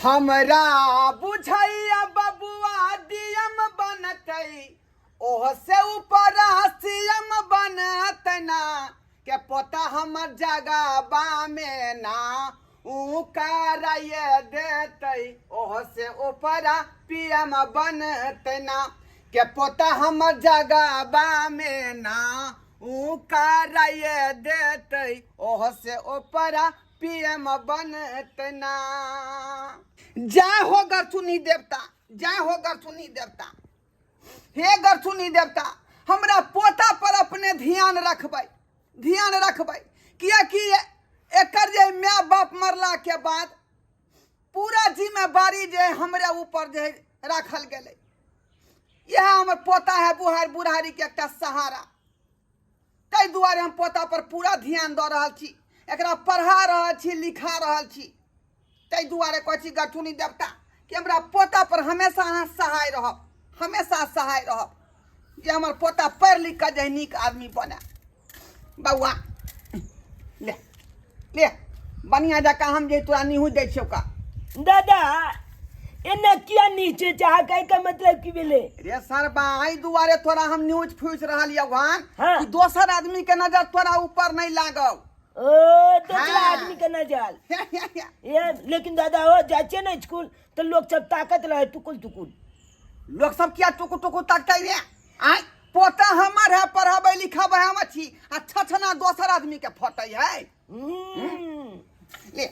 हमरा बुझैया बबुआ डीएम बनतै ओह से ऊपर सीएम बनतना के पोता हमर जगबा में ना ऊ कराए देतै ओह से ऊपर पीएम बनतना के पोता हमर जगबा में ना ऊ कराए देतै ओह से ऊपर पीएम बनतना। जय हो गरचुनी देवता, जय हो गरचुनी देवता। हे गरचुनी देवता, हमरा पोता पर अपने ध्यान रखबै, ध्यान रखबै। किया कि एकर जे माय बाप मरला के बाद पूरा जिम्मेवारी जे हमरे ऊपर जे रखल गेलै, यह हमर पोता है बुढ़ारी बुढ़ारी के एकटा सहारा। ताहि दुआरे हम पोता पर पूरा ध्यान दऽ रहल छी, एकरा पढ़ा रहल छी, लिखा रहल छी। ताहि दुआरे कहै छी गरचुनी देवता कि हमरा पोता पर हमेशा अहाँ सहाय रहब, हमेशा सहाय रहब, जे हमर पोता पढ़ि लिख कऽ जे नीक आदमी बने। बौआ ले ले बढ़िया जकाँ हम जे तोरा निहुँ दै छियौ का। दादा एना किया नीचे चाह कहे का मतलब की भेले? रे सरबा एहि दुआरे तोरा हम न्यूज फूस रहल यौ हन हाँ। कि दोसर आदमी के नजर तोरा ऊपर नहीं लागौ। ओ दूसरा हाँ। आदमी का न जाल ये। लेकिन दादा हो जाचे ना स्कूल तो लोग सब ताकत रहे टुकुल टुकुल। लोग सब क्या टुकु टुकु तकते रे? आय पोता हमर है, पढ़ाबै लिखाबै हम छी, आ छछना दोसर आदमी के फटै है। ले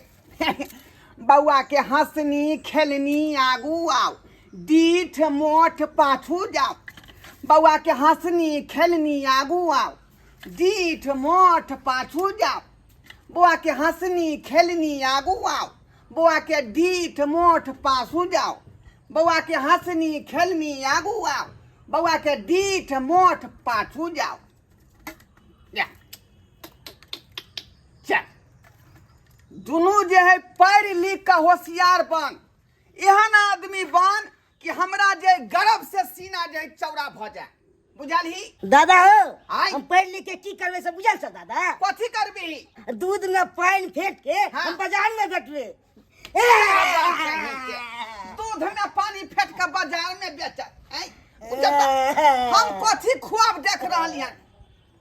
बउआ के हंसनी खेलनी आगू आओ, डीठ मोठ पाछू जाओ। बउआ के हंसनी खेलनी आगू आओ, डीठ मोठ पाछू जाओ। बउआ के हंसनी खेलनी आगू आओ, बउआ के डीठ मोठ पाछू जाओ। बउआ के हंसनी खेलनी आगू आओ, बउआ के डीठ मोठ पाछू जाओ। जा चल दुनू जे है पढ़ लिख के होशियार बन, एहन आदमी बन कि हमरा जे गर्व से सीना जे चौड़ा भ जाए। बुझलही दादा हो आय। हम पढ़ लिख के की करबे से बुझल छ दादा? कथी करबी? दूध में पानी फेंट के हाँ। हम बाजार में बेचबे। दूध में पानी फेंट के बाजार में बेच। हम कथी खुआब देख रहली हन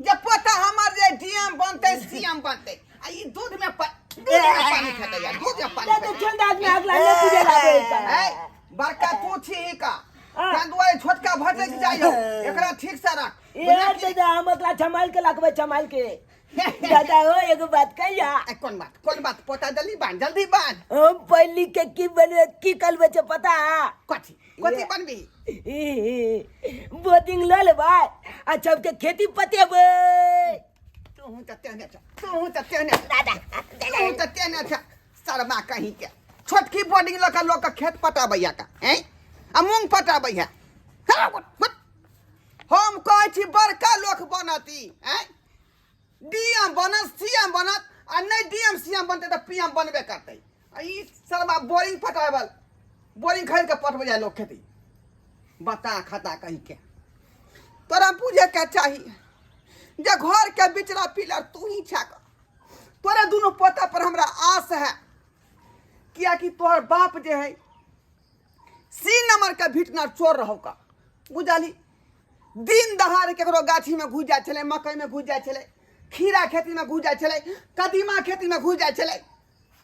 जे पोता हमर जे डीएम बनते सीएम बनते, आ ई दूध में पानी फेंटैया, दूध में पानी दादा फेंटैया। चल दाद में अगला ले तुझे लाबे का। है बड़का तू छी का तां दुआरे छोटका भटक जाइयो, एकरा ठीक से रख। ये दादा हम अगला संभाल के रखबे, संभाल के। दादा हो एगो बात कहिया। कौन बात? कौन बात? पोता जल्दी बांध, जल्दी बांध। हम पढ़ लिख के की बने की करबे छे पता? कथी कथी बनबी? बोटिंग ल लेबै आ सबके खेती पतेबै। तू त तेने छ, तू त तेने दादा, तू त तेने छ शर्मा कहीं के। छोटकी बोर्डिंग लका लोग का खेत पटाबैया का हैं, आ मूंग पटाबैया। हम कहै छी बड़का लोग बनती हैं, डीएम बनत सीएम बनत, आ नहीं डीएम सीएम बनते तो पीएम बनबे करते। आ ई शर्मा बोरिंग पटाबल, बोरिंग खरीद के पटबै जाए लोग खेती। बता खाता कहीं के तोरा बुझे के चाहिए जे घर के बिचरा पिलर तू ही छक। तोरे दोनों पोता पर हमरा आस है, किया कि तोहर बाप जे है सी नंबर के भिटनर चोर रहो का। बुझली दिन दहाड़ केकरो गाछी में घुस जाए छले, मकई में घुस जाए छले, खीरा खेती में घुस जाए छले, कदीमा खेती में घुस जाए छले,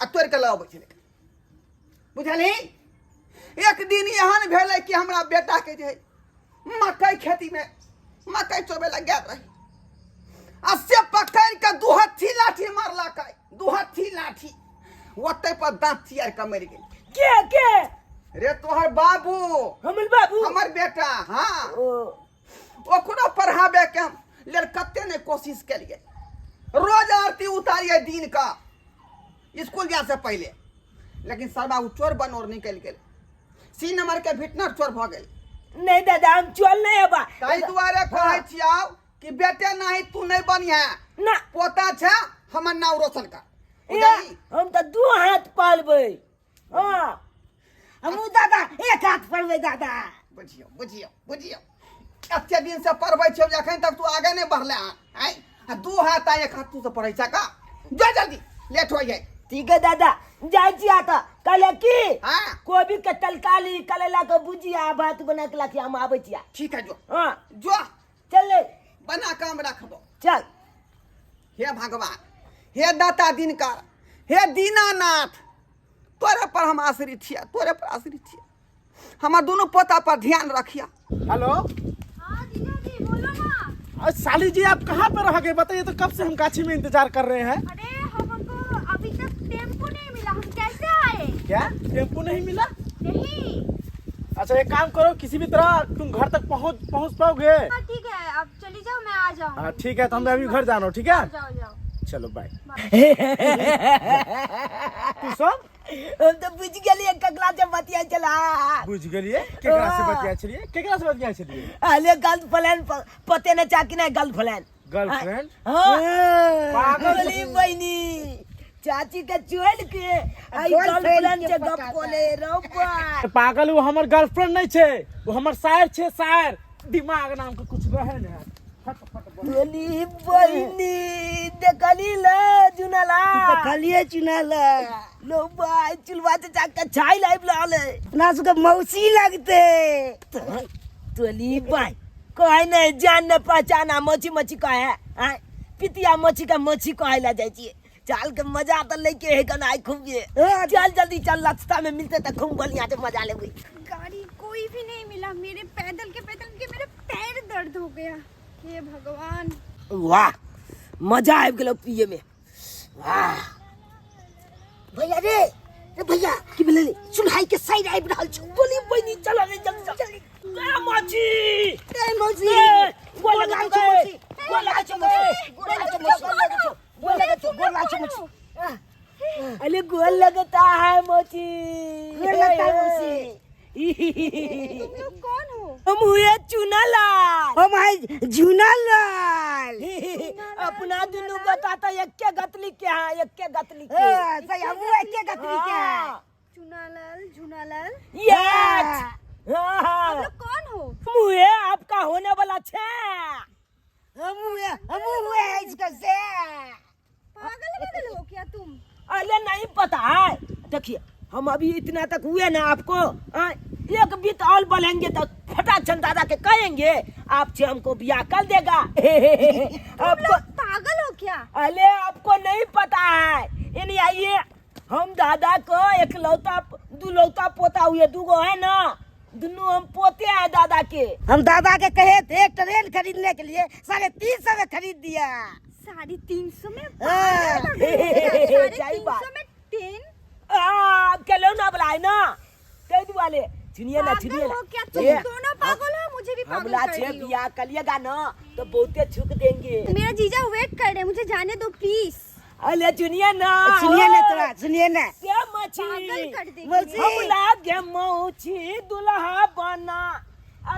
आ तोड़ के लबै छले। बुझली एक दिन एहन भेलै कि हमरा बेटा के जे मकई खेती में मकई चोबे लग गया रही, आ से पकड़ के दुहत्थी लाठी मारलक, दुहत्थी लाठी ओते पर दांत चियर के मर गेल। के के? रे तोहर बाबू, हमर बाबू, हमर बेटा। हाँ ओ ओकरो पढ़ाबे के हम लेल कते ने कोशिश केलिए, रोज आरती उतारिए दिन का स्कूल जाए से पहले, लेकिन सरबा उ चोर बनोर निकल गेल, सी नंबर के भिटनर चोर भ गेल। नहीं दादा हम चल नहीं हबा। ताहि दुआरे कहै छियौ कि बेटे नहीं तू नहीं बनिया, ना पोता छ हमर नाम रोशन कर। ये, हम तो दू हाथ पालबे। हां हम दादा एक हाथ पालबे दादा। बुझियो बुझियो बुझियो कते दिन से पढ़बै छियौ, जखन तक तू आगे नहीं बढ़ले हैं। दू हाथ आ एक हाथ तू से पढ़ै छ का? जो जल्दी लेट हो जाए। ठीक है दादा जाय छी आता कल की। हाँ गोभी के तलकाली करेला के भुजिया भात बना के लाखी हम आबै छिया। ठीक है जो हाँ जो चल ले बना काम रखबो। चल। हे भगवान, हे दाता दिनकर, हे दीनानाथ, तोरे पर हम आश्रित छिया, तोरे पर आश्रित छिया। हमार दोनों पोता पर ध्यान रखिया। हेलो। हाँ जीजा जी बोलो ना। साली जी आप कहाँ पर रह गए बताइए तो, कब से हम काछी में इंतजार कर रहे हैं। अरे हमको अभी तक टेम्पो नहीं मिला, हम कैसे आए? क्या टेम्पो नहीं मिला? नहीं। अच्छा एक काम करो, किसी भी तरह तुम घर तक पहुँच पाओगे? हाँ ठीक है, अब चली जाओ, मैं आ जाऊँ। हाँ ठीक है, तो हमें अभी घर जाना हो, ठीक है? जाओ जाओ। चलो बाय। तू सब हम तो बुझ गेलिए ककला से बतिया चला। बुझ गेलिए केकरा से बतिया चलिए, केकरा से बतिया चलिए? अले गर्लफ्रेंड पते न चाकी नहीं गर्लफ्रेंड। गर्लफ्रेंड? हाँ पागल बोली बहनी चाची के चोल के आई गर्लफ्रेंड से गप कोले रोबा। पागल वो हमार गर्लफ्रेंड नहीं छे, वो हमार शायर छे, शायर। दिमाग नाम का कुछ रहे ना। बोली बहनी देखली ल जुनाला देखलिए चुनाला लो भाई चुलवा से चाका छाई लाइव लाले ना सुके मौसी लगते। तोली भाई कोई नहीं जान न पहचाना मच्छी मच्छी का है हाँ? पितिया मच्छी का मच्छी कहे ला जाए छिए। चाल के मजा तो लेके है कना आई खूब ये। चल जल्दी चल, रास्ता में मिलते तो खूब बढ़िया से मजा लेबे। गाड़ी कोई भी नहीं मिला, मेरे पैदल के मेरे पैर दर्द हो गया। हे भगवान। वाह मजा आ गेलो पिए में। वाह भैया रे भैया की बोले सुनाई के साइड आई रहल छ। बोली बहनी चल रे जल्दी ए मच्छी ए मौसी गोल लगा मौसी गोल लगा अरे गोल लगता है मोची। गोल लगता है मोची। तुम लोग कौन हो? हम हुए चुनालाल। Oh my Jhunalal. अपना दुनू बताता एक के गतली के हाँ, एक के गतली के सही हम के गतरी के चुनालाल झुनालाल। यस आप लोग कौन हो? मुझे आपका होने वाला छे। हम हुए इसका से पागल हो क्या तुम? अरे नहीं पता है, देखिए हम अभी इतना तक हुए ना आपको एक बीत और बोलेंगे तो फटा चंदादा के कहेंगे आपसे हमको ब्याह कर देगा। आपको पागल हो क्या? अरे आपको नहीं पता है, यानी आइए हम दादा को एक लौता दुलौता पोता हुए दूगो है ना, दोनों हम पोते हैं दादा के। हम दादा के कहे थे ट्रेन खरीदने के लिए 350 में खरीद दिया। 350 में? हाँ। 350 में ट्रेन? केलो ना बुलाए ना कह वाले सुनिए ना पागल सुनिए हो क्या तुम? ये दोनों पागल हो, मुझे भी पागल हमला कर छे रही हो। बियाह करिएगा ना तो बहुते छुक देंगे। मेरा जीजा वेट कर रहे हैं, मुझे जाने दो प्लीज। अरे सुनिए ना सुनिए ना से मछी पागल कर देंगे। मौसी। हमला गे मौची दुल्हा बना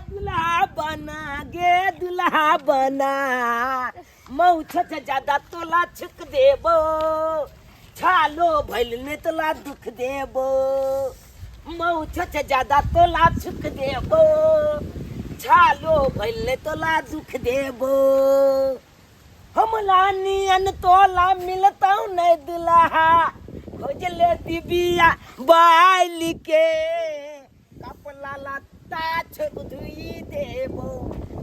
दुल्हा बना गे दुल्हा बना मौछ से ज्यादा तोला छुक देबो छालो भइल ने तोला दुख देबो मौछ से ज्यादा तोला छुक देबो छालो भइल ने तोला दुख देबो हमला नियन तोला मिलता नहीं दुल्हा खोजले दिबिया बाइल के कपला लत्ता छुक धुई देबो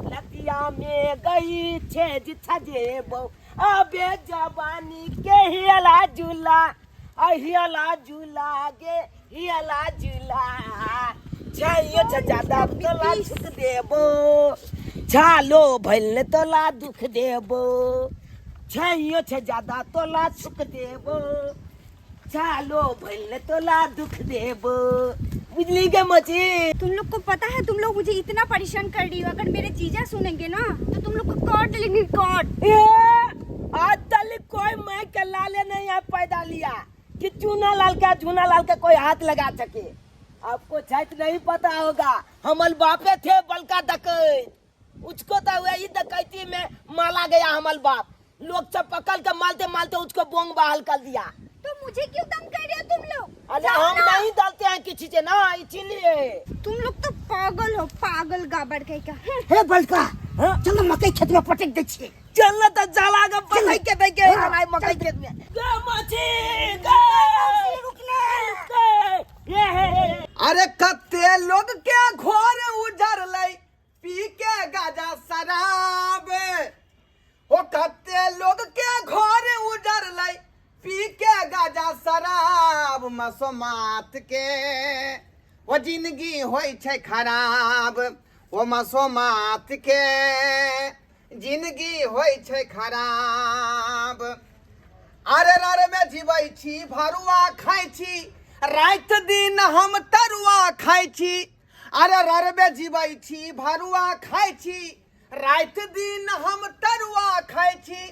लतिया में गई छे छजेबो अबे जवानी के हिला झूला हिला झूला गे हिला झूला चाहिए ज्यादा तोला छुक देबो छालो भइल तोला दुख देबो चाहिए ज्यादा तोला छुक देबो छालो भइल तोला दुख देबो बुझली के मची। तुम लोग को पता है तुम लोग मुझे इतना परेशान कर रही हो, अगर मेरे जीजा सुनेंगे ना तो तुम लोग को काट लेंगे काट। आज तक कोई मैं के लाले नहीं है पैदा लिया कि चूना लाल का कोई हाथ लगा सके। आपको शायद नहीं पता होगा हमल बापे थे बलका डकैत, उसको तो वही डकैती में माला गया हमल बाप, लोग सब पकड़ के मालते मालते उसको बोंग बहाल कर दिया। तो मुझे क्यों तंग कर रहे हो तुम लोग? अरे हम नहीं डालते हैं किसी से ना, इसीलिए। तुम लोग तो पागल हो, पागल गाबड़ कहीं का। हे बलका चलो मकई खेत में पटक दे छिए। चलना तो जला के पकड़ के देंगे हमारे मकई खेत में। अरे कते लोग के घोर उजर ले पी के गाजा शराब ओ कते लोग के घोर उजर ले पी के गाजा शराब मसोमात के ओ जिंदगी होय छै खराब ओ मसोमात के जिंदगी होय छै खराब अरे रर में जीवै छी भरुआ खाइ छी रात दिन हम तरुआ खाइ छी अरे रर में जीवै छी भरुआ खाइ छी रात दिन हम तरुआ खाइ छी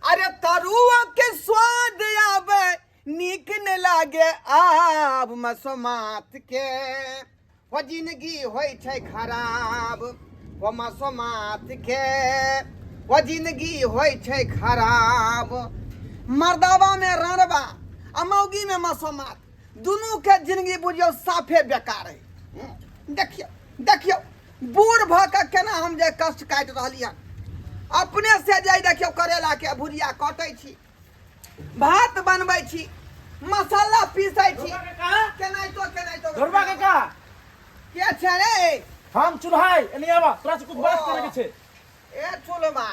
अरे तरुआ के स्वाद आवे नीक न लागे आब मसोमात के वो जिंदगी होय छै खराब वो मसोमात के वो जिंदगी होय छै खराब मर्दावा में रनबा अमौगी में मसोमात दुनू के जिंदगी बुझियो साफे बेकार है देखियो देखियो बूढ़ भ के केना हम जे कष्ट काटि रहली हन अपने से जाय देखियो करेला के भुजिया काटै छी भात बनबै छी मसाला पीसै छी केनाइतो धुरबा काका के छै रे हम चुल्हाई एनी आवा तोरा से कुछ बात करे के छे ए चुलमा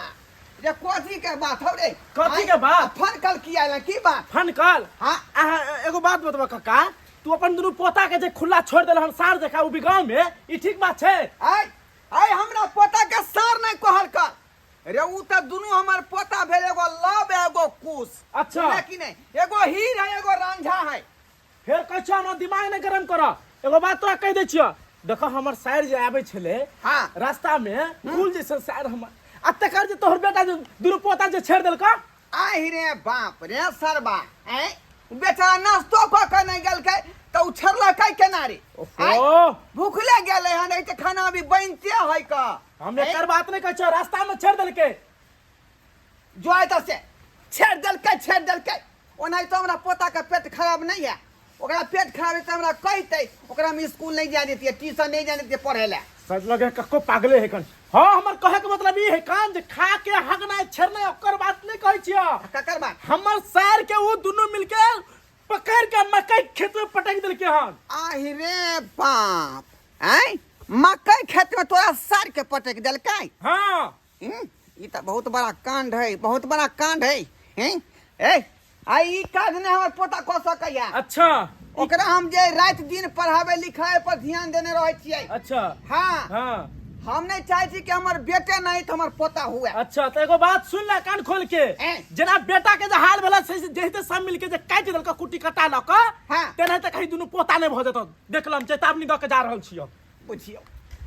जे कोथी के बात हो रे कथी के बात फन कल किया ला की बात फन कल हाँ एगो बात बतबा काका तू अपन दुनू पोता के जे खुला छोड़ देल हम सार देखा उ गांव में ई ठीक बात छे आय आय हमरा पोता के सार नहीं कहल कर रे उ त दुनू हमर पोता भेल एगो लब एगो कुश अच्छा। कि नहीं एगो हीर है एगो रांझा है फिर कह ना दिमाग नहीं गरम कर एगो बात तोरा कह दे छियो देखो हमर सार जे आबे छले हाँ रास्ता में फूल जैसे सार हम अतकर जे तोहर बेटा जे दुनू पोता जे छेड़ देल का आहि रे बाप रे सरबा हैं बेचारा नाश्तो क के नहीं गेल के तो उछरला कै केना रे ओहो भूखले गेले हन ए त खाना अभी बनते है का हम एकर बात नहीं कह रास्ता में छेड़ देल के जोय त से छेड़ देल के ओनाइ तो हमरा पोता के पेट खराब नहीं है ओकरा पेट खराब है त हमरा कहते ओकरा में स्कूल नहीं जाने दिए ट्यूशन नहीं जाने दिए पढ़े ले सच लगे कक्को पागले है कन हां हमर कहे के मतलब ई है कान जे खा के हगना छेड़ना ओकर बात नहीं कहै छियो ककर बात हमर सार के वो दोनों मिलके पकड़ के मकई खेत में पटक दिल के हन आहि रे बाप हैं मकई खेत में तोरा सार के पटक देल के हां ई त बहुत बड़ा कांड है बहुत बड़ा कांड है हैं ए आई ई कांड ने हमर पोता क सकैया अच्छा ओकरा हम जे रात दिन पढ़ावे लिखावे पर ध्यान देने रहे छियै अच्छा हां हां हम नहीं चाहे छी कि हमर बेटे नहीं तो हमर पोता हुए अच्छा तो एगो बात सुन ले कान खोल के जना बेटा के जे हाल भेला से जहिते सब मिल के जे काटि देल का कुटी कटा ल का हां तेना त कहीं दुनू पोता नहीं भ जत देखलम चेतावनी द के जा रहल छियो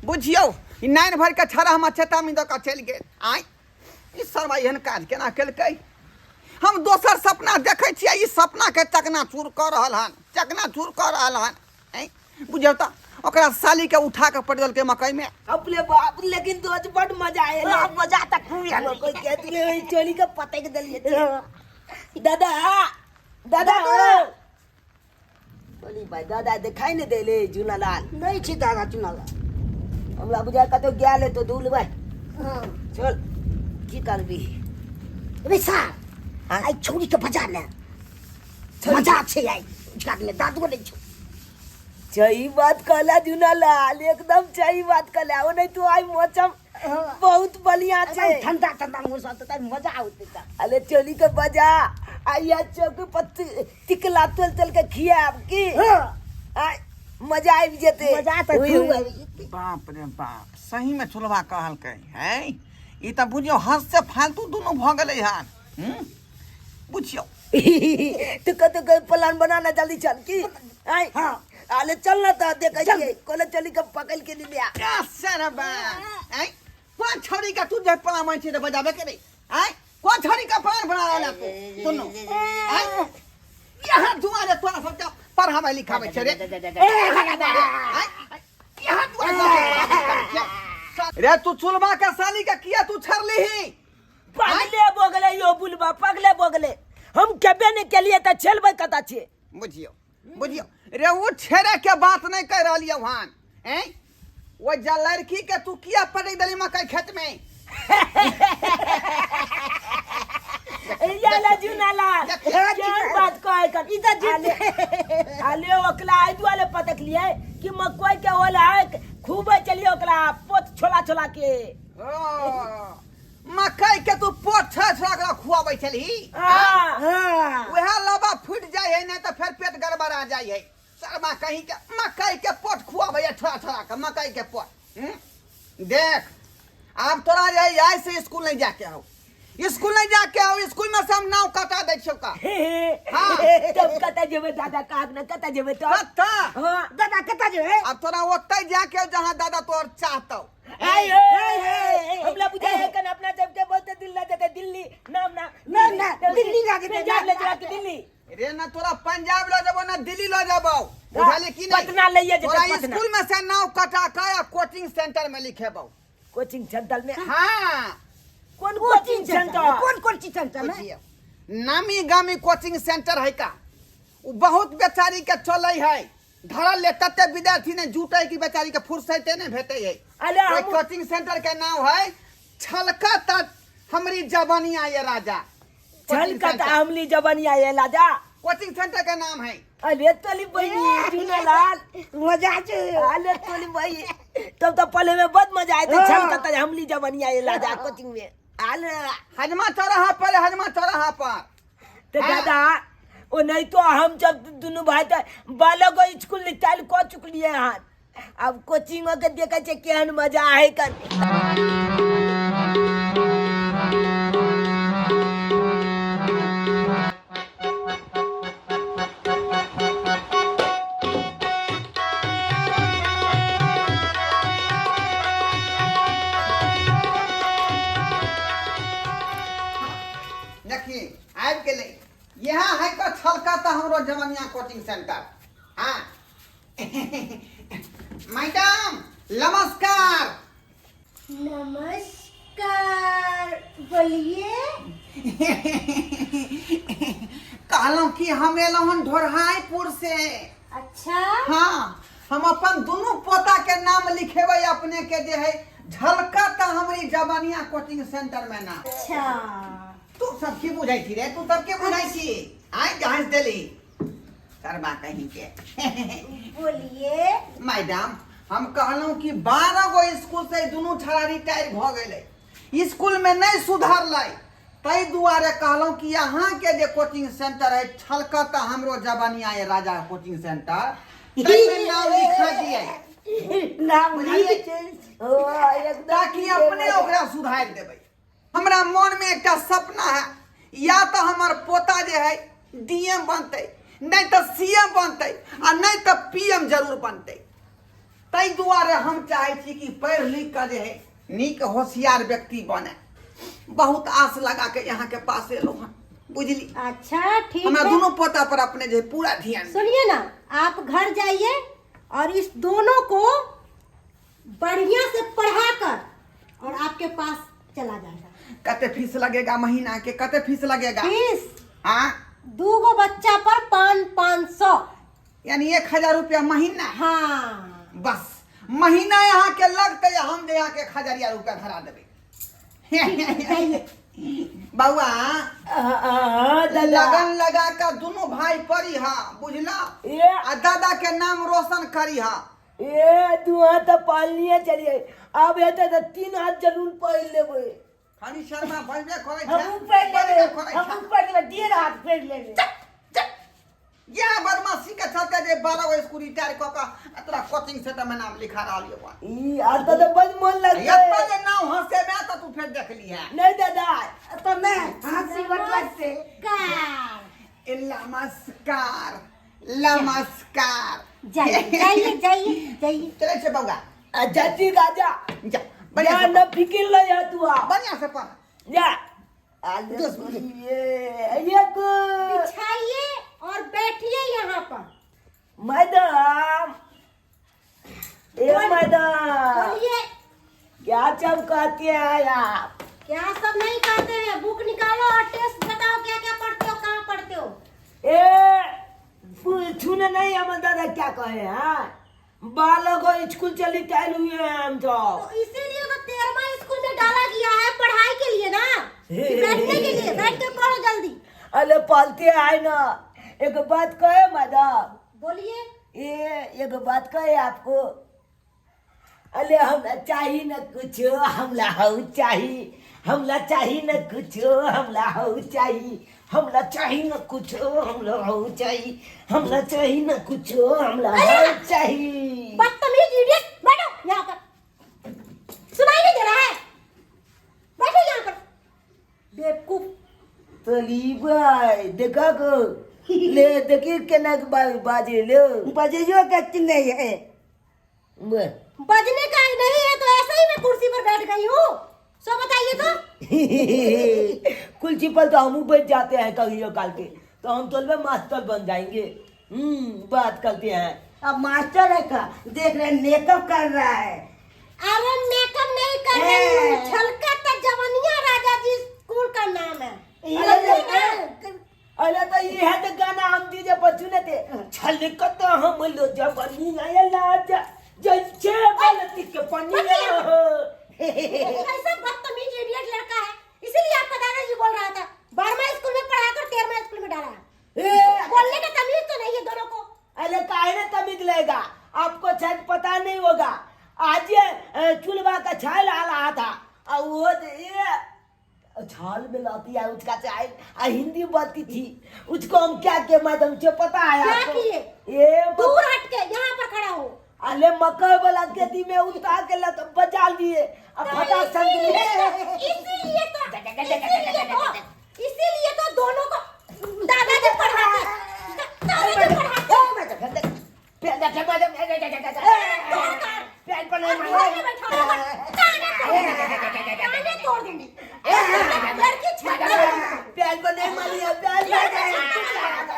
बुझियो ई नाइन भर के छड़ा हम चेतावनी द के चल गेल आइ ई सरवा एहन काज केना केलकै हम दोसर सपना देखै छियै ई सपना के चकनाचूर क रहल हन हैं बुझियो त ओकरा साली के उठा के पट देल के मकई में अपने बाप लेकिन तो आज बड़ मजा आएला मजा तक खूब आलो कोई कहती है चोली का पटक दलिए दादा दादा चोली भाई दादा दिखाई नहीं देले जुनालाल नहीं छी दादा चुनाला हमरा बुझा का तो गेल है तो दूल भाई हां चल की करबी रे सा आई छोरी के बजा ले मजा छे आई काट ले दादू नहीं छो सही बात कहला जुनालाल एकदम सही बात कहला ओ नहीं तो आई मौसम बहुत बढ़िया छे ठंडा ठंडा मौसम त मजा आवत त अरे चोली के बजा आइया चौक पत्ती टिकला तल तल के खियाब की आ मजा आबि जेते मजा त खूब आई बाप रे बाप सही में चुलवा कहलकै हैं ई त बुझियो हंस से फालतू दोनों भ गेलै हन बुझियो तो कतो प्लान बनाना जल्दी चल की आई हां आले चल ना तो देख छिए कोले चली के पकड़ के ले आ क्या सरबा हैं कौन छोरी का तू जे पला मन छे बजाबे के नहीं हैं कौन छोरी का प्लान बना रहला तू दोनों हैं यहां दुआरे तोरा सब पढ़ावे लिखावे छे रे यहां दुआरे रे तू चुलबा के साली का किया तू छरली ही पगले बोगले यो बुलबा पगले बोगले हम केबे ने के लिए त चलबे कता छे बुझियो रे वो छेरे के बात नहीं कह रहलिए वहां हैं वो जा लड़की के तू किया पटक देली मकई खेत में याला जुनाला क्या बात कहे कर इधर आले ओकला आई दुआले पटक लिए कि मकई के होला खूब चलियो ओकरा पोत छोला छोला के मकई के तू पोट छड़ा खुआबै छली हाँ वह लबा फूट जाए है नहीं तो फिर पेट गड़बड़ा जाए है शर्मा कहीं के मकई के पोट खुआबै छोड़ा छोड़ा के मकई के पोट देख अब तोरा जे आई से स्कूल नहीं जाके आओ स्कूल नहीं जाके आओ स्कूल में से हम नाव कटा दै छियो का तब कता जेबे दादा काग न कता जेबे तो कता हाँ दादा कता जो है अब तोरा ओतै जाके जहां दादा तोर चाहतौ हमला बुझा है कन अपना जब के बोलते दिल्ली जाते दिल्ली नाम ना दिल्ली जाके पंजाब ले जाके दिल्ली रे ना तोरा पंजाब ले जाबो ना दिल्ली ले जाबो बुझाली कि नहीं पटना ले जे तोरा पटना स्कूल में से नाव कटा के कोचिंग सेंटर में लिखेबो कोचिंग सेंटर में हां कौन कोचिंग सेंटर कौन कोचिंग सेंटर में नामी गामी कोचिंग सेंटर है का वो बहुत बेचारी के चलै है धरल ले तते विद्यार्थी ने जुटै की बेचारी के फुर्सते नहीं भेटै है अरे कोचिंग सेंटर के नाम है छलकत हमरी जवानिया ये राजा छलकत हमली जवानिया ये राजा कोचिंग सेंटर का नाम है अरे तोली बहनी चुनालाल मजा छे अरे तोली बहनी तब तो पहले में बहुत मजा आया था छलकत हमली जवानिया ये राजा कोचिंग में अरे हजमा चौराहा पर तो दादा वो नहीं तो हम जब दोनों भाई तो बालक को स्कूल निकाल को चुकलिए हाथ अब कोचिंग के देखा छे केहन मजा है कर देखिए आबि गेलै यहाँ है का छलकता हमरो जवानिया कोचिंग सेंटर हाँ मैडम नमस्कार नमस्कार बोलिए कहलौं कि हम एलौं हन ढोरहाईपुर से अच्छा हाँ हम अपन दोनों पोता के नाम लिखेबै अपने के जे है झलकता हमरी जवानिया कोचिंग सेंटर में ना अच्छा तू सबके बुझाई थी रे तू सबके बुझाई थी आई जहाज देली करबा कहीं के बोलिए मैडम हम कहलौं कि 12 गो स्कूल से दोनों छड़ा रिटायर भ गेलै स्कूल में नहीं सुधारलै तै दुआरे कहलौं कि यहाँ के जे कोचिंग सेंटर है छलकता हमरो जवानिया ये राजा कोचिंग सेंटर तै में नाम लिखा दिए नाम ताकि अपने ओकरा सुधार देबै हमरा मन में एक सपना है या तो हमार पोता जे है डीएम बनते नहीं तो सीएम बनते आ नहीं तो पीएम जरूर बनते तै दुआरे हम चाहे छी कि पढ़ लिख कर जे है नीक होशियार व्यक्ति बने बहुत आस लगा के यहाँ के पास एलो हन बुझली अच्छा ठीक हमरा है दोनों पोता पर अपने जे पूरा ध्यान सुनिए ना आप घर जाइए और इस दोनों को बढ़िया से पढ़ाकर और आपके पास चला जाएगा कते फीस लगेगा महीना के कते फीस लगेगा फीस हाँ 2 गो बच्चा पर 500 यानी 1000 रुपया महीना हाँ बस महीना यहाँ के लगते हम दे यहाँ के 1000 रुपया भरा देवे बउआ लगन लगा कर दोनों भाई पढ़ी हा बुझला आ दादा के नाम रोशन करी हा ये दुआ तो पालनिए चलिए अब ये तो 3 हाथ जरूर पहन लेबे हनी शर्मा भइबे करे हम पहन लेबे हम पहन लेबे 1.5 हाथ पहन लेबे या बदमाशी के चलते जे 12 गो स्कूल रिटायर क के तोरा कोचिंग सेंटर में नाम लिखा रहलियो बा ई आ तो बड़ मन लगता यत्ता है जे नाम हंसे में तो तू फिर देख लिया नहीं दादा तो मैं हंसी मत लगते नमस्कार नमस्कार जाइए जाइए जाइए जाइए चले से बउआ जाती राजा जा बढ़िया बढ़िया न फिकिर ले जा तू आ बढ़िया से पढ़ जा ये को बिछाइए और बैठिए यहाँ पर मैडम मैडम बोलिए क्या चमकाते हैं आप क्या सब नहीं करते हैं बुक निकालो और टेस्ट बताओ क्या क्या पढ़ते हो कहाँ पढ़ते हो छूने नहीं हम दादा क्या कहे हैं बालक स्कूल चली टाइल हुए हैं हम तो इसीलिए तो 13वां स्कूल में डाला गया है पढ़ाई के लिए ना कि बैठने के लिए बैठ के पढ़ो जल्दी अरे पलते आए ना एक बात कहे मैडम बोलिए ये एगो बात कहे आपको, अरे हमरा चाहिए न कुछ, हमला हऊ चाहिए, हमला चाहिए न कुछ, हमला हऊ चाहिए, हमला चाहिए न कुछ, हमला हऊ चाहिए, हमला चाहिए न कुछ, हमला हऊ चाहिए। बदतमीज इडियट, बैठो यहाँ पर। सुनाई नहीं दे रहा है? बैठो यहाँ पर बेवकूफ। तली भाई देखा को ले देखिए केना बाजे लो बजियो के नहीं है। बजने का नहीं है तो ऐसे ही मैं कुर्सी पर बैठ गई हूँ। सो बताइए तो। कुर्सी पर तो हम बैठ जाते हैं कहियो काल के, तो हम तो मास्टर बन जाएंगे। बात करते हैं। अब मास्टर है का देख रहे मेकअप कर रहा है। अरे मेकअप नहीं कर रही हूँ, छलकता जवनिया राजा जी स्कूल का नाम है। अरे तो ये है तो गाना हम डीजे पर सुने थे, छलकत हम लो जवनिया राजा जैसे गलती के पनिया। ऐसा बदतमीज इडियट लड़का है, इसीलिए आपका दादाजी बोल रहा था 12वां स्कूल में पढ़ा कर 13वां स्कूल में डाला है। बोलने का तमीज तो नहीं है दोनों को। अरे काहे ना तमीज लेगा, आपको शायद पता नहीं होगा। आज ये चुलवा का छाल आ रहा था और वो ये छाल में लाती है उसका चाय हिंदी बोलती थी, उसको हम क्या के मैडम से पता है क्या आपको? किए? ये दूर हट के यहाँ पर खड़ा हो। अरे मकई वाला खेती में उठा के ला तो बचा लिए अब फटा इसीलिए तो दोनों को दादाजी पढ़ाते। तोड़ दूंगी।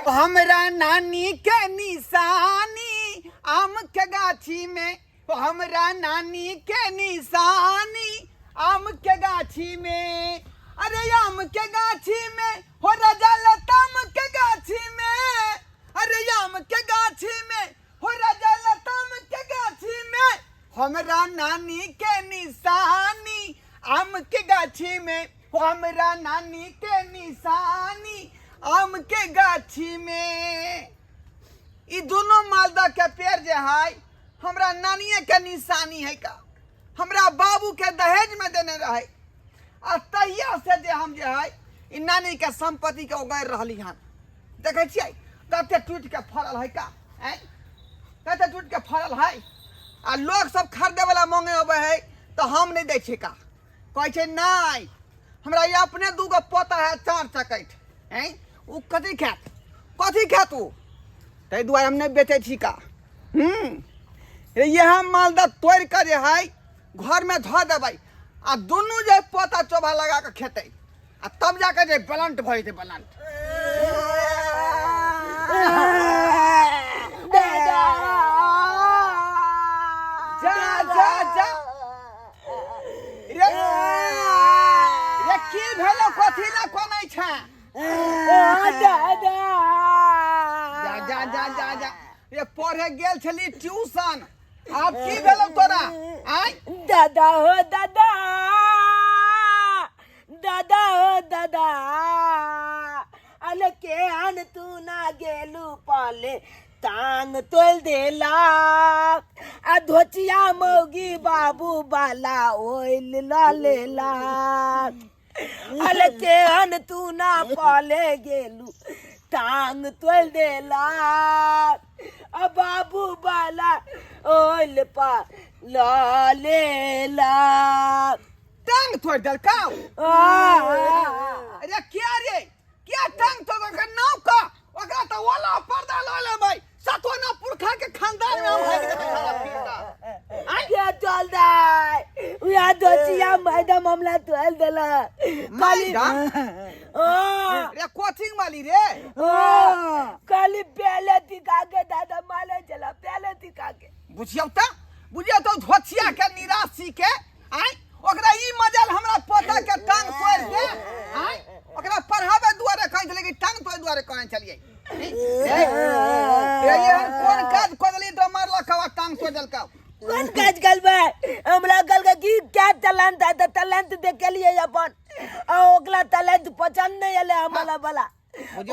हमरा नानी के निशानी आम के गाछी में, हमरा नानी के निशानी आम के गाछी में, अरे आम के गाछी में हो राजा लताम के गाछी में, अरे आम के गाछी में हो राजा लताम के गाछी में, हमरा नानी के निशानी आम के गाछी में, हमरा नानी के निशानी आम के गाछी में। ई दोनों मालदा के पेड़ जे है हमरा नानिये के निशानी है का, हमरा बाबू के दहेज में देने रहे। आ तहिया से जे हम जे है ई नानी के संपत्ति के उगाड़ रहली हन। देखे छियै कते टूट के फड़ल है का, कते टूट के फड़ल है। आ लोग सब खरीदे वाला मांगे अबे है तो हम नहीं दै छियै का, कहै छै नहीं हमरा ये अपने दूगो पोता है 4 चकैठ हैं, उ कथी खात उ, ताहि दुआरे हम नहीं बेचे छी का। यह मालदा तोड़ कर जे है घर में धो देबै आ दुनू जे पोता चोभा लगा के खेते आ तब जाके जे प्लांट भऽ जेतै प्लांट। जा जा जा रे की भेलो कथी ला कोनै छै? जा जा जा जा जा ये पढ़े गेल छली ट्यूशन, आब की भेलो तोरा? आय दादा हो दादा, दादा हो दादा, अले के अन तू ना गेलू पाले टांग तोल देला, आ धोचिया मौगी बाबू बाला ओइल ला लेला, अले के अन तू ना पाले गेलू टांग तोल देला, आ बाबू बाला ओइल पा ला लेला। टांग तोड़ देलका? अरे क्या रे, क्या टांग तोड़ के नाव का ओकरा तो वाला पर्दा ला लेबै, सातो ना पुरखा के खानदान में हम भाग देबै साला फिरता। क्या चल रहा है? उया दोचिया मैडम हमला तोल देला मैडम रे कोचिंग वाली रे काली पहले दिखा के दादा माले चला पहले दिखा के बुझियौ तो धोचिया के निराशी के आय ओकरा ई मजल हमरा पोता के टांग तोड़ दे, आय ओकरा पढ़ावे दुआरे कहै छले कि टांग तोड़ दुआरे कहै छलियै। ये कोन काज करली तो मारला कवा टांग तोड़ देलका? कौन काज गलबे हमरा गल के की क्या टैलेंट है, तो टैलेंट देख के लिए अपन आ ओकला टैलेंट पसंद नहीं आले हमला वाला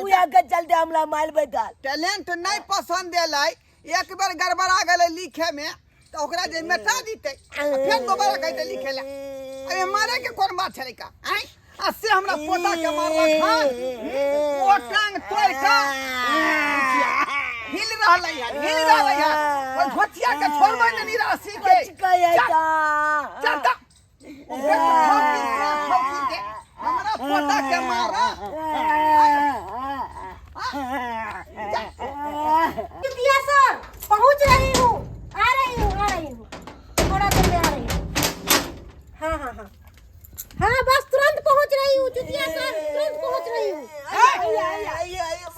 उया के चलते हमला माल बैठा। टैलेंट नहीं पसंद एलै एक बार गड़बड़ा गए लिखे में तो ओकरा जे मेटा दीते फिर दोबारा कहते लिखे ला। अरे मारे के कौन बात है का हैं? अस्से हमरा पोता के मारला खान वो टांग तोड़ का हिल रहलै यार, हिल रहलै यार। कोई घोटिया के छोड़बै न निराशी के चटा हमरा पोता के मारा। चुतिया सर पहुंच रही हूँ, आ रही हूँ थोड़ा देर में आ रही हूँ। हाँ बस तुरंत पहुंच रही हूँ चुतिया सर, तुरंत पहुंच रही हूँ।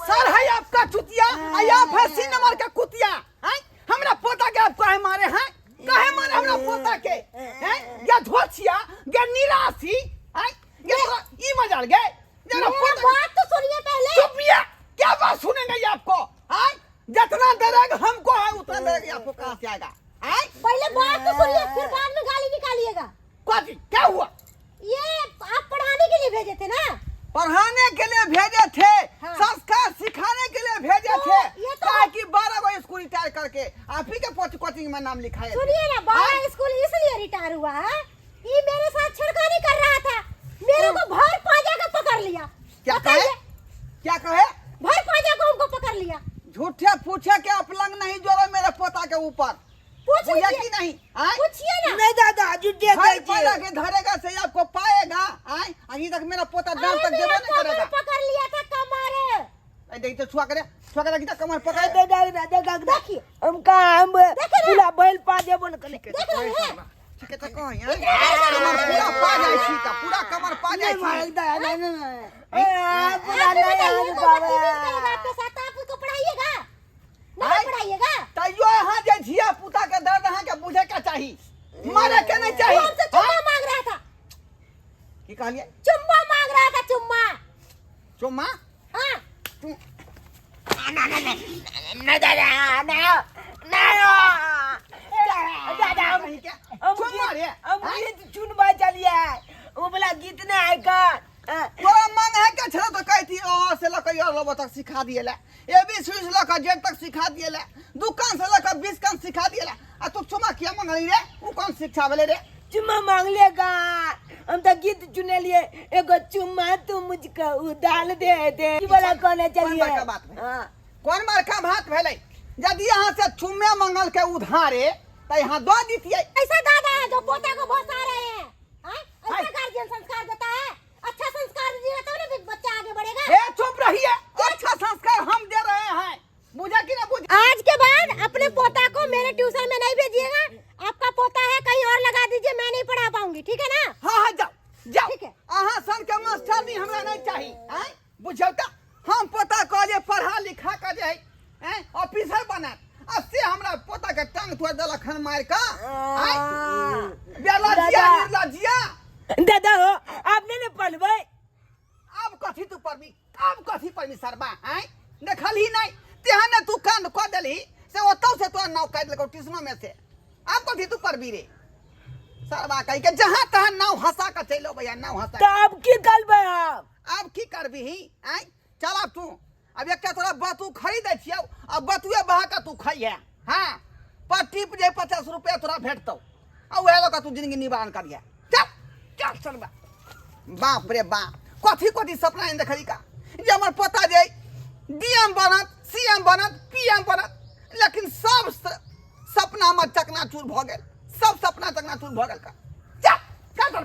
सर है आपका चुतिया, आप है सी नंबर का कुतिया हैं? हमरा पोता के आप काहे मारे हैं? काहे मारे हमरा पोता के हैं? या धोछिया या निराशी हैं? ये ई मजाल गए जरा मेरा बात तो सुनिए पहले। चुपिया, क्या बात सुनेंगे ये आपको हैं? जितना दर्द हमको है उतना दर्द आपको कहां से आएगा हैं? पहले बात तो सुनिए, फिर बाद में गाली निकालिएगा। क्या हुआ? ये आप पढ़ाने के लिए भेजे थे ना? पढ़ाने के लिए भेजे थे, हाँ। संस्कार सिखाने के लिए भेजे तो थे। ये तो ताकि 12 बजे स्कूल रिटायर करके आप ही के कोचिंग में नाम लिखाए। सुनिए ना, 12 स्कूल इसलिए रिटायर हुआ है, ये मेरे साथ छिड़खानी कर रहा था, मेरे को भर पाजा का पकड़ लिया। क्या कहे? क्या कहे? भर पाजा को हमको पकड़ लिया। झूठे पूछे के अपलंग नहीं जोड़ो मेरे पोता के ऊपर, पूछिए कि नहीं? पूछिए ना। नहीं दादा झूठे पैदा के धरेगा से आपको पाएगा। अभी तक मेरा पोता दाम तक देवा नहीं करेगा। पकड़ लिया था कमर। देखिए तो छुआ करे कितना कमर पकड़े। देखिए हम पूरा बैल पा देबो न करे। देख रहे हैं? कमर पूरा पा जाए छी का, पूरा कमर पा जाए छी। आपके साथ आप उसको पढ़ाइएगा नहीं पढ़ाइएगा? तैयो यहाँ जे झिया पुता के दर्द है के बुझे के चाहिए, मारे के नहीं चाहिए। वो हमसे चुम्मा मांग रहा था। की कहलिए? चुम्मा मांग रहा था, चुम्मा। चुम्मा? हाँ नहीं क्या? चुम्मा रे? चुन बा चलिए वो वाला गीत ना है का। तोरा मांग है के छरा तो कहती ओ से लक यार लो तक सिखा दिए ले, ए बी स्विच लक जेड तक सिखा दिए ले, दुकान से लक 20 कान सिखा दिए ले। आ तू चुम्मा किया मांगली रे? वो कौन शिक्षा वाले रे? चुम्मा मांग लेगा। हम तो गीत चुने लिए, एगो चुम्मा तू मुझको उधार दे दे। ये वाला कौन है? चलिए कौन बड़का बात है? कौन बड़का बात भेलै? यदि यहाँ से चुम्मे मंगल के उधारे तो यहाँ दो दीतिए। ऐसा दादा है जो पोता को बहुत आ रहे हैं। ऐसा गार्जियन संस्कार देता है। अच्छा संस्कार दीजिएगा तब ना बच्चा आगे बढ़ेगा। ए चुप रहिए, अच्छा संस्कार हम दे रहे हैं, बुझा कि ना बुझा? आज के बाद अपने पोता को मेरे ट्यूशन में नहीं भेजिएगा। आपका पोता है कहीं और लगा दीजिए, मैं नहीं पढ़ा पाऊंगी, ठीक है ना? हाँ जाओ जाओ। ठीक है। अहाँ सन के मास्टर नहीं हमरा नहीं चाहिए। बुझल का हम पोता कॉलेज पढ़ा लिखा कर जाए ऑफिसर बना, अस्से हमरा पोता के टांग तोड़ देलक हन मार का। बेलजिया दादा हो आपने ने पढ़बै। अब कथी तू पढ़बी? अब कथी पढ़बी सरबा? देखल ही नहीं तेहने तू कांड क देली से ओतौ से तोर नाव काट लेको ट्यूशनो में से। अब कथी तू पढ़बी रे सरबा? कहि के जहां तहां नाव हंसा के चलो भैया, नाव हंसा। तो अब की करबै आप? अब की करबी ही? चल अब तू अब एक तोरा बतू खरीद छियौ, अब बतुए बहा के तू खइहे। हाँ पट्टी पे 50 रुपया तोरा भेटतौ, अब वह लोग तू जिंदगी निवारण करिए। चल चल चल बाप रे बाप, कथी कथी सपना इन देखली का जे हमर पोता जे डीएम बनत, सीएम बनत, पीएम बनत, लेकिन सब सपना हमर चकनाचूर भ गेल, सब सपना चकनाचूर भ गेल का। चल चल